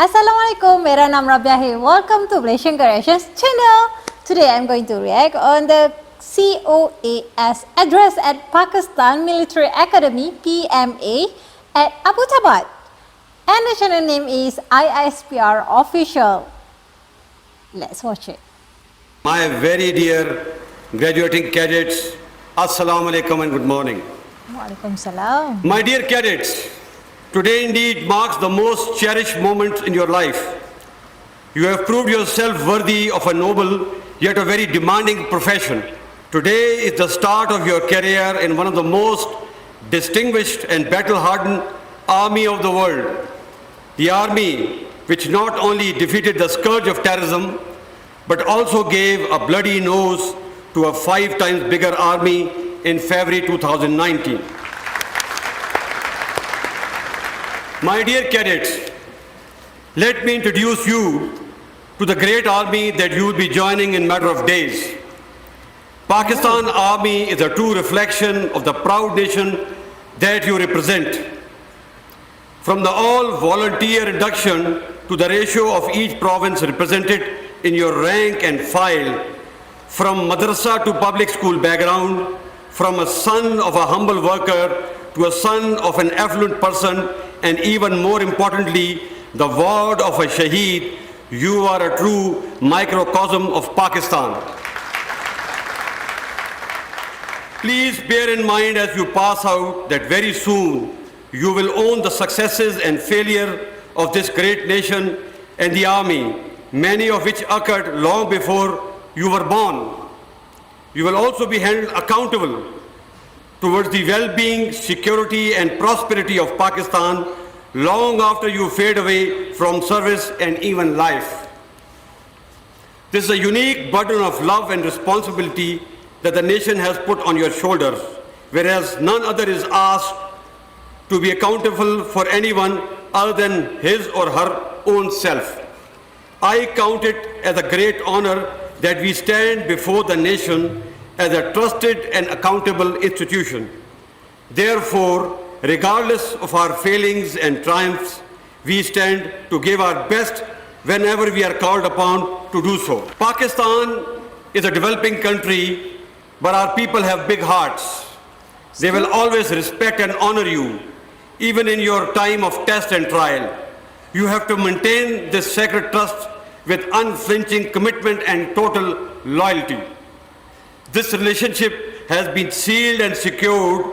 Assalamualaikum, मेरा नाम रबिया है. Welcome to Malaysian Corrections channel. Today I'm going to react on the COAS address at Pakistan Military Academy (PMA) at Abbottabad. And the channel name is ISPR Official. Let's watch it. My very dear graduating cadets, Assalamu alaikum and good morning. Waalaikumsalam. My dear cadets, today indeed marks the most cherished moment in your life. You have proved yourself worthy of a noble yet a very demanding profession. Today is the start of your career in one of the most distinguished and battle-hardened army of the world. The army which not only defeated the scourge of terrorism, but also gave a bloody nose to a 5 times bigger army in February 2019. My dear cadets, let me introduce you to the great army that you will be joining in a matter of days. Pakistan Army is a true reflection of the proud nation that you represent. From the all-volunteer induction to the ratio of each province represented in your rank and file, from madrasa to public school background, from a son of a humble worker to a son of an affluent person, and even more importantly, the ward of a shaheed, you are a true microcosm of Pakistan. Please bear in mind as you pass out that very soon you will own the successes and failure of this great nation and the army, many of which occurred long before you were born. You will also be held accountable towards the well-being, security and prosperity of Pakistan long after you fade away from service and even life. This is a unique burden of love and responsibility that the nation has put on your shoulders, whereas none other is asked to be accountable for anyone other than his or her own self. I count it as a great honor that we stand before the nation as a trusted and accountable institution. Therefore, regardless of our failings and triumphs, we stand to give our best whenever we are called upon to do so. Pakistan is a developing country, but our people have big hearts. They will always respect and honor you, even in your time of test and trial. You have to maintain this sacred trust with unflinching commitment and total loyalty. This relationship has been sealed and secured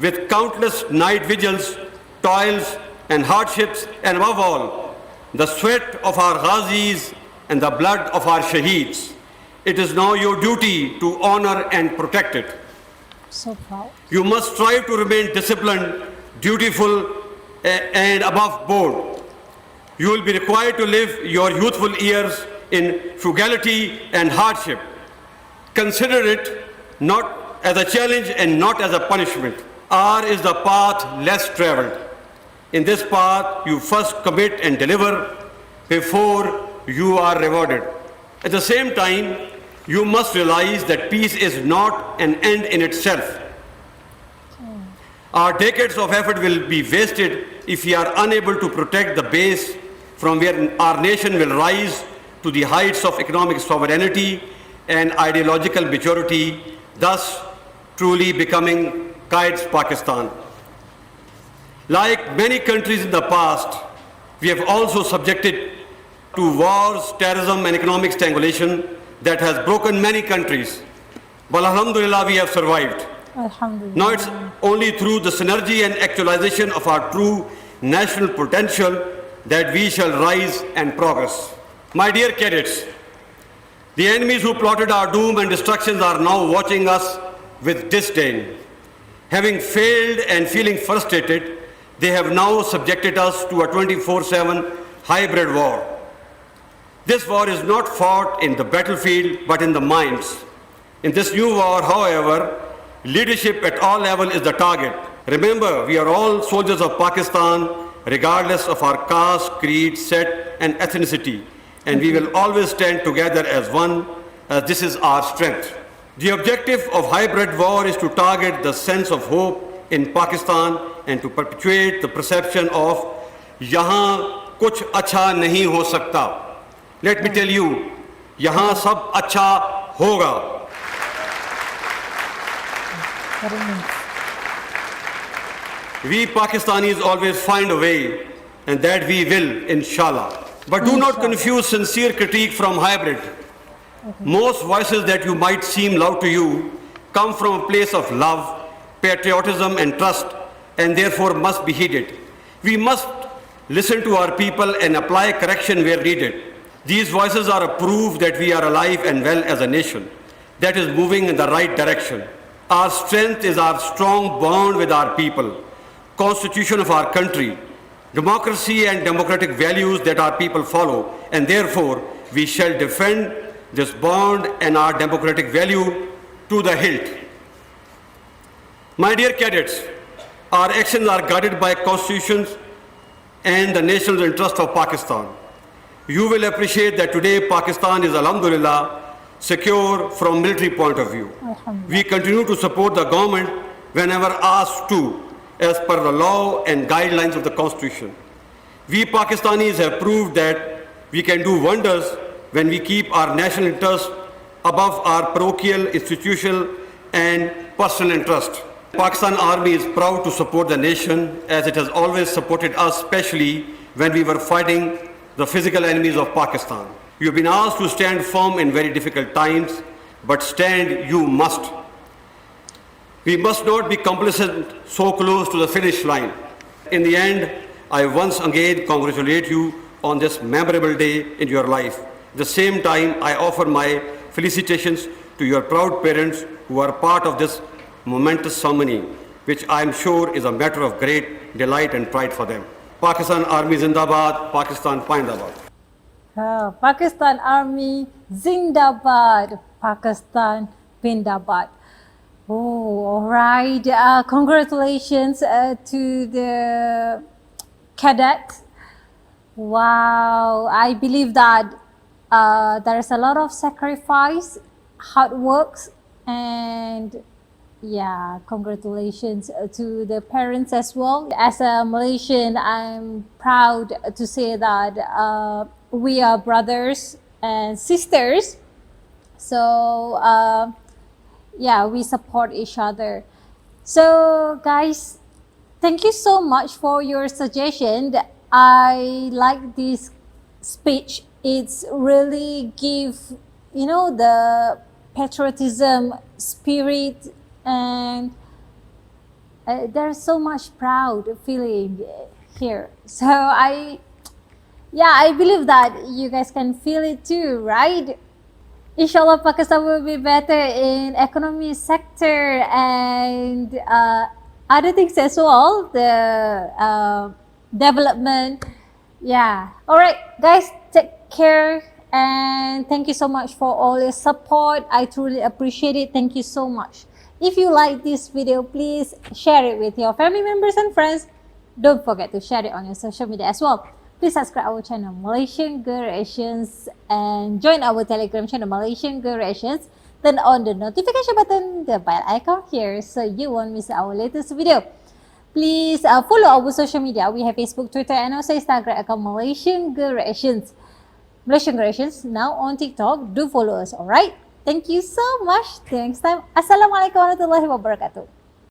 with countless night vigils, toils and hardships, and above all, the sweat of our ghazis and the blood of our shaheeds. It is now your duty to honor and protect it. So proud. You must strive to remain disciplined, dutiful, and above board. You will be required to live your youthful years in frugality and hardship. Consider it not as a challenge and not as a punishment. R is the path less traveled. In this path, you first commit and deliver before you are rewarded. At the same time, you must realize that peace is not an end in itself. Our decades of effort will be wasted if we are unable to protect the base from where our nation will rise to the heights of economic sovereignty and ideological maturity, thus truly becoming Qaid's Pakistan. Like many countries in the past, we have also subjected to wars, terrorism and economic strangulation that has broken many countries. But alhamdulillah, we have survived. Alhamdulillah. Now it's only through the synergy and actualization of our true national potential that we shall rise and progress. My dear cadets, the enemies who plotted our doom and destructions are now watching us with disdain. Having failed and feeling frustrated, they have now subjected us to a 24/7 hybrid war. This war is not fought in the battlefield, but in the minds. In this new war, however, leadership at all levels is the target. Remember, we are all soldiers of Pakistan, regardless of our caste, creed, set, and ethnicity. And we will always stand together as one, as this is our strength. The objective of hybrid war is to target the sense of hope in Pakistan and to perpetuate the perception of yahan कुछ अच्छा नहीं हो सकता. Let me tell you, यहाँ सब अच्छा होगा. What it means. We Pakistanis always find a way, and that we will, inshallah. But do not confuse sincere critique from hybrid. Most voices that you might seem loud to you come from a place of love, patriotism, and trust, and therefore must be heeded. We must listen to our people and apply correction where needed. These voices are a proof that we are alive and well as a nation that is moving in the right direction. Our strength is our strong bond with our people, constitution of our country, democracy and democratic values that our people follow, and therefore we shall defend this bond and our democratic value to the hilt. My dear cadets, our actions are guided by constitutions and the national interest of Pakistan. You will appreciate that today Pakistan is, alhamdulillah, secure from military point of view. We continue to support the government whenever asked to, as per the law and guidelines of the constitution. We Pakistanis have proved that we can do wonders when we keep our national interest above our parochial, institutional and personal interest. Pakistan Army is proud to support the nation as it has always supported us, especially when we were fighting the physical enemies of Pakistan. You have been asked to stand firm in very difficult times, but stand you must. We must not be complacent so close to the finish line. In the end, I once again congratulate you on this memorable day in your life. At the same time, I offer my felicitations to your proud parents who are part of this momentous ceremony, which I am sure is a matter of great delight and pride for them. Pakistan Army Zindabad, Pakistan Pindabad. Pakistan Army Zindabad, Pakistan Pindabad. Oh, all right. Congratulations to the cadets. Wow, I believe that there is a lot of sacrifice, hard works, and yeah, congratulations to the parents as well. As a Malaysian, I'm proud to say that we are brothers and sisters. So yeah, we support each other. So guys, thank you so much for your suggestion. I like this speech. It's really give, you know, the patriotism spirit, and there's so much proud feeling here. So I believe that you guys can feel it too, right? Inshallah, Pakistan will be better in economy sector and other things as well, the development. Yeah. All right, guys, take care and thank you so much for all your support. I truly appreciate it. Thank you so much. If you like this video, please share it with your family members and friends. Don't forget to share it on your social media as well. Please subscribe our channel Malaysian Girl Reactions and join our Telegram channel Malaysian Girl Reactions. Turn on the notification button, the bell icon here, so you won't miss our latest video. Please follow our social media. We have Facebook, Twitter, and also Instagram account Malaysian Girl Reactions. Malaysian Girl Reactions now on TikTok. Do follow us, alright? Thank you so much. Till next time. Assalamualaikum warahmatullahi wabarakatuh.